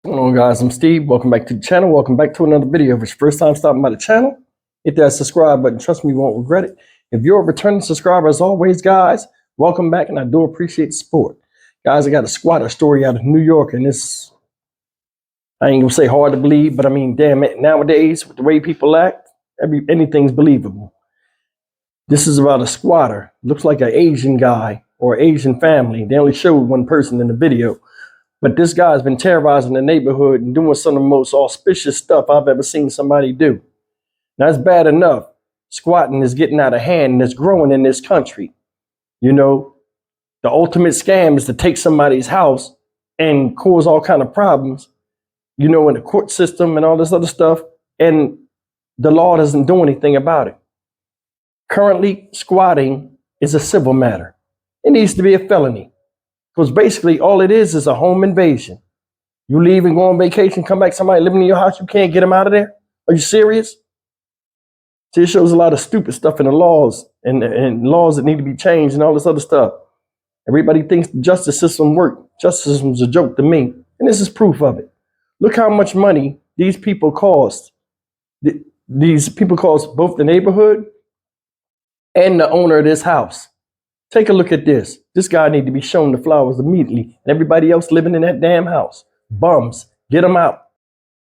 What's going on, guys? I'm Steve. Welcome back to the channel. Welcome back to another video. If it's your first time stopping by the channel, hit that subscribe button. Trust me, you won't regret it. If you're a returning subscriber, as always, guys, welcome back, and I do appreciate the support. Guys, I got a squatter story out of New York, and this, I ain't gonna say hard to believe, but I mean, damn it, nowadays, with the way people act, anything's believable. This is about a squatter. Looks like an Asian guy or Asian family. They only showed one person in the video. But this guy's been terrorizing the neighborhood and doing some of the most auspicious stuff I've ever seen somebody do. Now, it's bad enough. Squatting is getting out of hand and it's growing in this country. You know, the ultimate scam is to take somebody's house and cause all kind of problems, you know, in the court system and all this other stuff. And the law doesn't do anything about it. Currently, squatting is a civil matter. It needs to be a felony. Because basically all it is a home invasion. You leave and go on vacation, come back, somebody living in your house, you can't get them out of there? Are you serious? See, it shows a lot of stupid stuff in the laws and laws that need to be changed and all this other stuff. Everybody thinks the justice system works. Justice system's a joke to me. And this is proof of it. Look how much money these people cost. These people cost both the neighborhood and the owner of this house. Take a look at this. This guy need to be shown the flowers immediately. And everybody else living in that damn house. Bums. Get them out.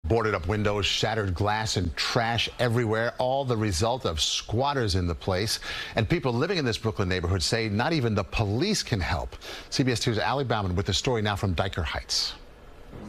Boarded up windows, shattered glass, and trash everywhere. All the result of squatters in the place. And people living in this Brooklyn neighborhood say not even the police can help. CBS 2's Ali Bauman with the story now from Dyker Heights.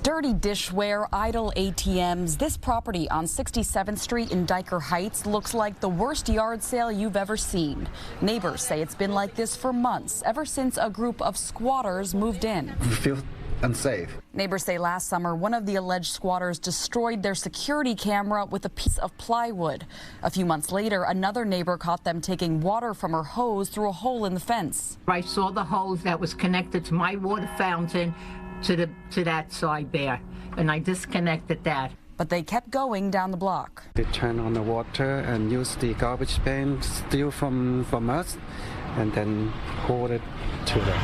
Dirty dishware, idle ATMs. This property on 67th Street in Dyker Heights looks like the worst yard sale you've ever seen. Neighbors say it's been like this for months, ever since a group of squatters moved in. We feel unsafe. Neighbors say last summer, one of the alleged squatters destroyed their security camera with a piece of plywood. A few months later, another neighbor caught them taking water from her hose through a hole in the fence. I saw the hose that was connected to my water fountain to that side there, and I disconnected that. But they kept going down the block. They turn on the water and use the garbage bin, steal from us, and then hold it to them.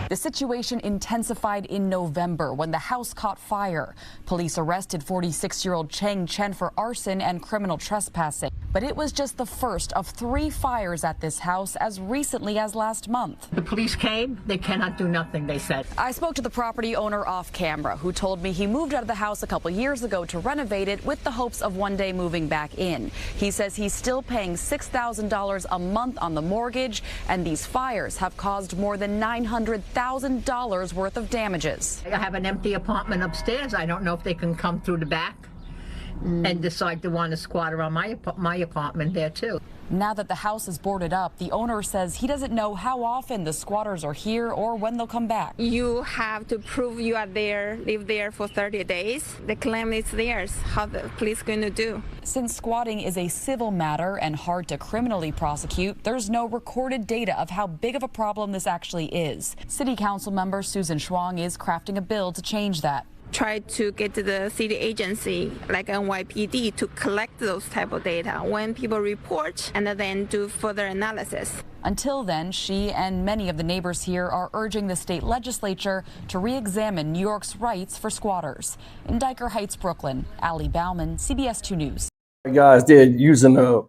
The situation intensified in November when the house caught fire. Police arrested 46-year-old Cheng Chen for arson and criminal trespassing. But it was just the first of 3 fires at this house as recently as last month. The police came. They cannot do nothing, they said. I spoke to the property owner off camera, who told me he moved out of the house a couple years ago to renovate it with the hopes of one day moving back in. He says he's still paying $6,000 a month on the mortgage, and these fires have caused more than $900,000 worth of damages. I have an empty apartment upstairs. I don't know if they can come through the back and decide to want to squat around my apartment there too. Now that the house is boarded up, the owner says he doesn't know how often the squatters are here or when they'll come back. You have to prove you are there, live there for 30 days. The claim is theirs. How the police going to do? Since squatting is a civil matter and hard to criminally prosecute, there's no recorded data of how big of a problem this actually is. City Council member Susan Schwang is crafting a bill to change that. Try to get the city agency like NYPD to collect those type of data when people report and then do further analysis. Until then, she and many of the neighbors here are urging the state legislature to re-examine New York's rights for squatters. In Dyker Heights, Brooklyn, Ali Bauman, CBS 2 News. Guys, they're using a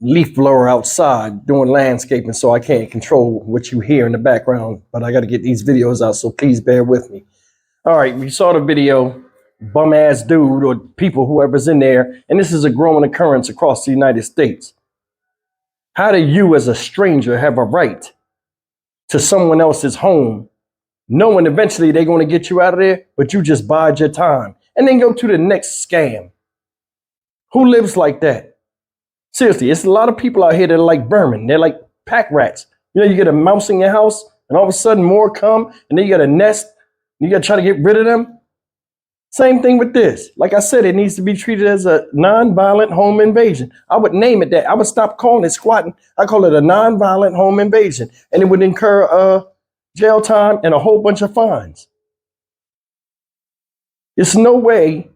leaf blower outside doing landscaping, so I can't control what you hear in the background, but I got to get these videos out, so please bear with me. All right, we saw the video, bum-ass dude or people, whoever's in there, and this is a growing occurrence across the United States. How do you as a stranger have a right to someone else's home, knowing eventually they're going to get you out of there, but you just bide your time and then go to the next scam? Who lives like that? Seriously, it's a lot of people out here that are like vermin. They're like pack rats. You know, you get a mouse in your house and all of a sudden more come and then you got a nest. You got to try to get rid of them. Same thing with this. Like I said, it needs to be treated as a non-violent home invasion. I would name it that. I would stop calling it squatting. I call it a non-violent home invasion. And it would incur jail time and a whole bunch of fines. It's no way.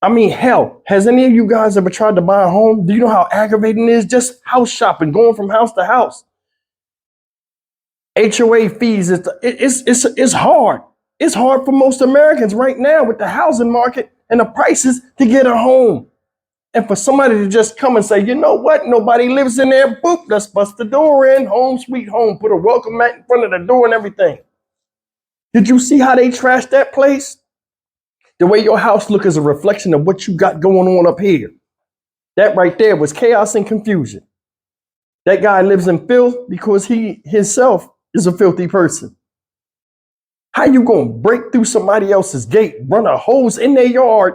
I mean, hell, has any of you guys ever tried to buy a home? Do you know how aggravating it is? Just house shopping, going from house to house. HOA fees, it's hard. It's hard for most Americans right now with the housing market and the prices to get a home. And for somebody to just come and say, you know what, nobody lives in there, boop, let's bust the door in, home sweet home, put a welcome mat in front of the door and everything. Did you see how they trashed that place? The way your house look is a reflection of what you got going on up here. That right there was chaos and confusion. That guy lives in filth because he himself is a filthy person. How you gonna break through somebody else's gate, run a hose in their yard,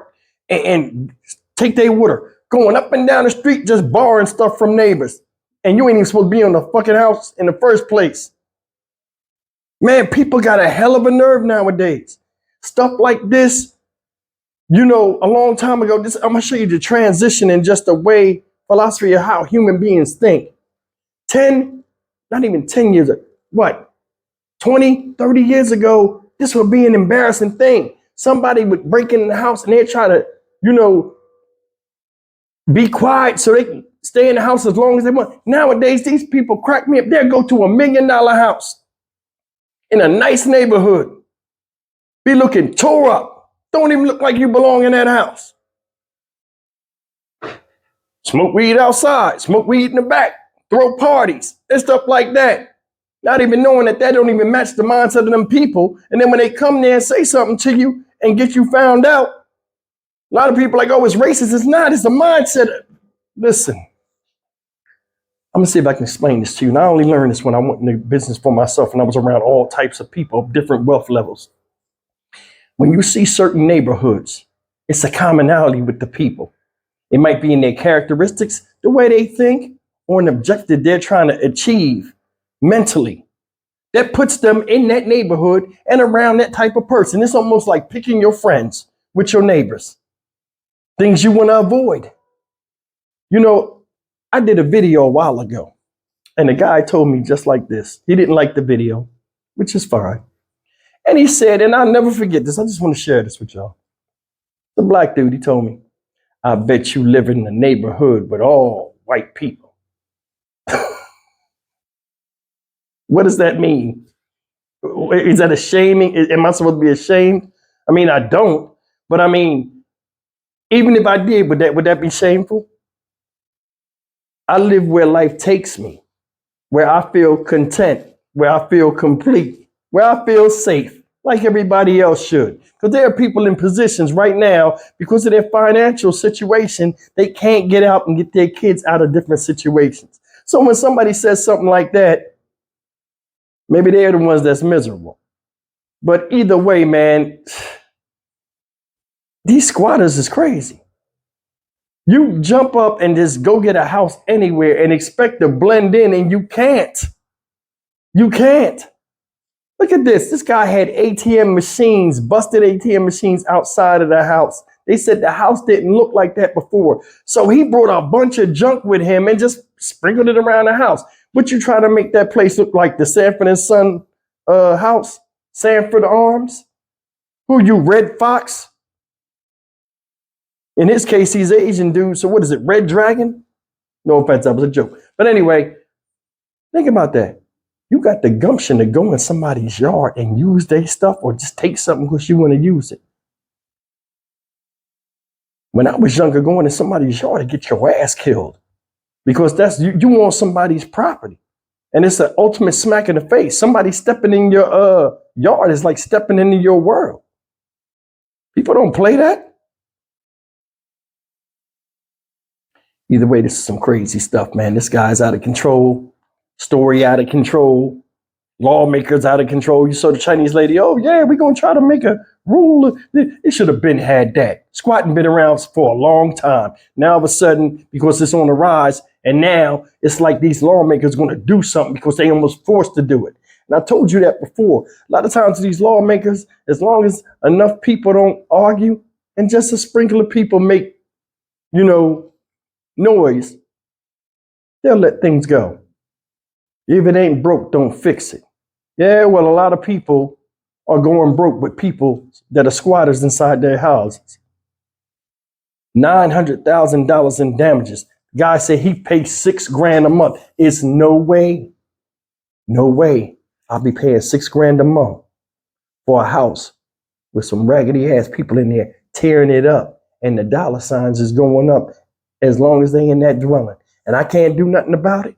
and take their water, going up and down the street, just borrowing stuff from neighbors, and you ain't even supposed to be on the fucking house in the first place? Man, people got a hell of a nerve nowadays. Stuff like this, you know, a long time ago, I'm gonna show you the transition in just the way philosophy of how human beings think. 10, not even 10 years, what, 20, 30 years ago, this would be an embarrassing thing. Somebody would break in the house and they'd try to, you know, be quiet so they can stay in the house as long as they want. Nowadays, these people crack me up. They'll go to $1 million house in a nice neighborhood, be looking tore up. Don't even look like you belong in that house. Smoke weed outside, smoke weed in the back, throw parties and stuff like that. Not even knowing that don't even match the mindset of them people. And then when they come there and say something to you and get you found out, a lot of people are like, oh, it's racist. It's not. It's a mindset. Listen, I'm going to see if I can explain this to you. And I only learned this when I went into business for myself and I was around all types of people of different wealth levels. When you see certain neighborhoods, it's a commonality with the people. It might be in their characteristics, the way they think, or an objective they're trying to achieve mentally. That puts them in that neighborhood and around that type of person. It's almost like picking your friends with your neighbors. Things you want to avoid. You know, I did a video a while ago, and the guy told me just like this. He didn't like the video, which is fine. And he said, and I'll never forget this, I just want to share this with y'all. The black dude, he told me, I bet you live in a neighborhood with all white people. What does that mean? Is that a shaming? Am I supposed to be ashamed? I mean, I don't, but I mean, even if I did, would that be shameful? I live where life takes me, where I feel content, where I feel complete, where I feel safe, like everybody else should. Because there are people in positions right now, because of their financial situation, they can't get out and get their kids out of different situations. So when somebody says something like that, maybe they're the ones that's miserable. But either way, man, these squatters is crazy. You jump up and just go get a house anywhere and expect to blend in, and you can't. You can't. Look at this. This guy had ATM machines, busted ATM machines outside of the house. They said the house didn't look like that before. So he brought a bunch of junk with him and just sprinkled it around the house. But you try to make that place look like the Sanford and Son house, Sanford Arms. Who are you, Red Fox? In his case, he's an Asian dude. So what is it, Red Dragon? No offense, that was a joke. But anyway, think about that. You got the gumption to go in somebody's yard and use their stuff, or just take something because you want to use it. When I was younger, going in somebody's yard to get your ass killed, because that's you want somebody's property. And it's an ultimate smack in the face. Somebody stepping in your yard is like stepping into your world. People don't play that. Either way, this is some crazy stuff, man. This guy's out of control. Story out of control. Lawmakers out of control. You saw the Chinese lady, oh yeah, we're going to try to make a rule. It should have been had that. Squatting been around for a long time. Now all of a sudden, because it's on the rise, and now it's like these lawmakers are going to do something because they almost forced to do it. And I told you that before. A lot of times these lawmakers, as long as enough people don't argue and just a sprinkle of people make, noise, they'll let things go. If it ain't broke, don't fix it. Yeah, well, a lot of people are going broke with people that are squatters inside their houses. $900,000 in damages. Guy said he pays $6,000 a month. It's no way I'll be paying $6,000 a month for a house with some raggedy ass people in there tearing it up, and the dollar signs is going up as long as they in that dwelling. And I can't do nothing about it.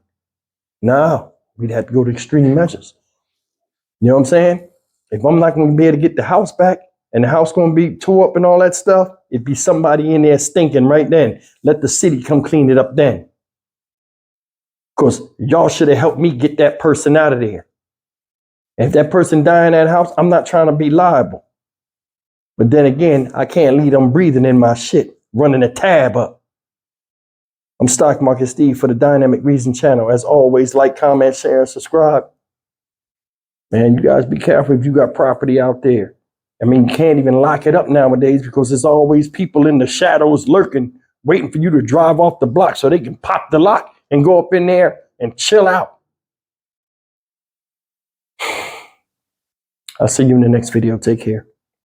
No, we'd have to go to extreme measures. You know what I'm saying? If I'm not going to be able to get the house back and the house going to be tore up and all that stuff, it'd be somebody in there stinking right then. Let the city come clean it up then. Because y'all should have helped me get that person out of there. If that person die in that house, I'm not trying to be liable. But then again, I can't leave them breathing in my shit, running a tab up. I'm Stock Market Steve for the Dynamic Reason channel. As always, like, comment, share, and subscribe. Man, you guys be careful if you got property out there. I mean, you can't even lock it up nowadays because there's always people in the shadows lurking, waiting for you to drive off the block so they can pop the lock and go up in there and chill out. I'll see you in the next video. Take care.